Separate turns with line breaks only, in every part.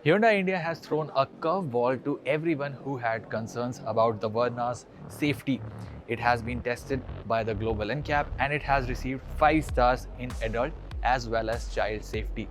Hyundai India has thrown a curveball to everyone who had concerns about the Verna's safety. It has been tested by the Global Ncap and it has received 5 stars in adult as well as child safety.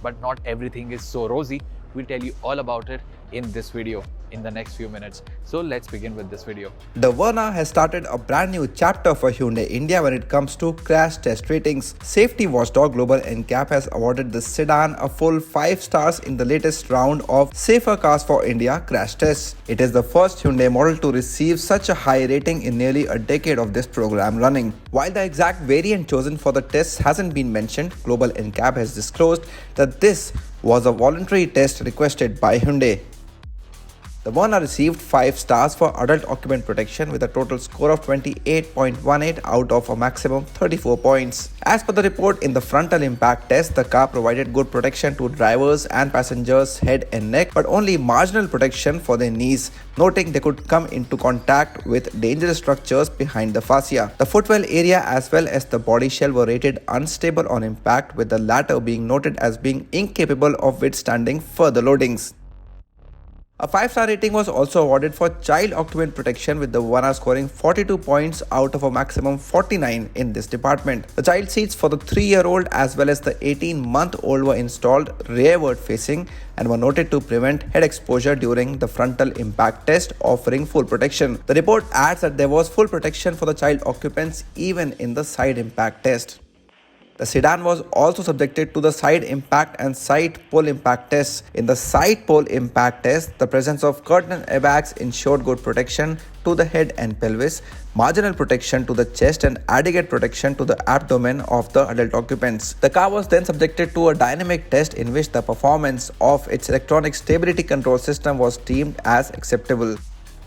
But not everything is so rosy. We'll tell you all about it in this video in the next few minutes. So let's begin with this video.
The Verna has started a brand new chapter for Hyundai India when it comes to crash test ratings. Safety watchdog Global Ncap has awarded the sedan a full 5 stars in the latest round of Safer Cars for India crash tests. It is the first Hyundai model to receive such a high rating in nearly a decade of this program running. While the exact variant chosen for the tests hasn't been mentioned, Global Ncap has disclosed that this was a voluntary test requested by Hyundai. The Verna received 5 stars for adult occupant protection with a total score of 28.18 out of a maximum 34 points. As per the report, in the frontal impact test, the car provided good protection to drivers and passengers' head and neck, but only marginal protection for their knees, noting they could come into contact with dangerous structures behind the fascia. The footwell area as well as the body shell were rated unstable on impact, with the latter being noted as being incapable of withstanding further loadings. A 5-star rating was also awarded for child occupant protection, with the Verna scoring 42 points out of a maximum 49 in this department. The child seats for the 3-year-old as well as the 18-month-old were installed rearward facing and were noted to prevent head exposure during the frontal impact test, offering full protection. The report adds that there was full protection for the child occupants even in the side impact test. The sedan was also subjected to the side impact and side pull impact tests. In the side pull impact test, the presence of curtain airbags ensured good protection to the head and pelvis, marginal protection to the chest and adequate protection to the abdomen of the adult occupants. The car was then subjected to a dynamic test in which the performance of its electronic stability control system was deemed as acceptable.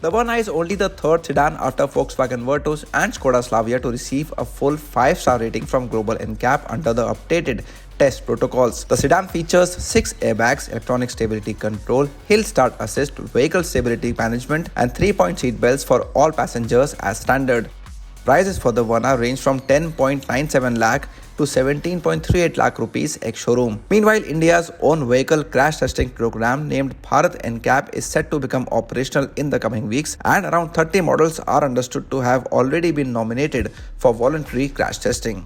The Verna is only the third sedan after Volkswagen Virtus and Skoda Slavia to receive a full 5-star rating from Global Ncap under the updated test protocols. The sedan features 6 airbags, electronic stability control, hill start assist, vehicle stability management and 3-point seat belts for all passengers as standard. Prices for the Verna range from 10.97 lakh to 17.38 lakh rupees ex-showroom. Meanwhile, India's own vehicle crash testing program named Bharat Ncap is set to become operational in the coming weeks, and around 30 models are understood to have already been nominated for voluntary crash testing.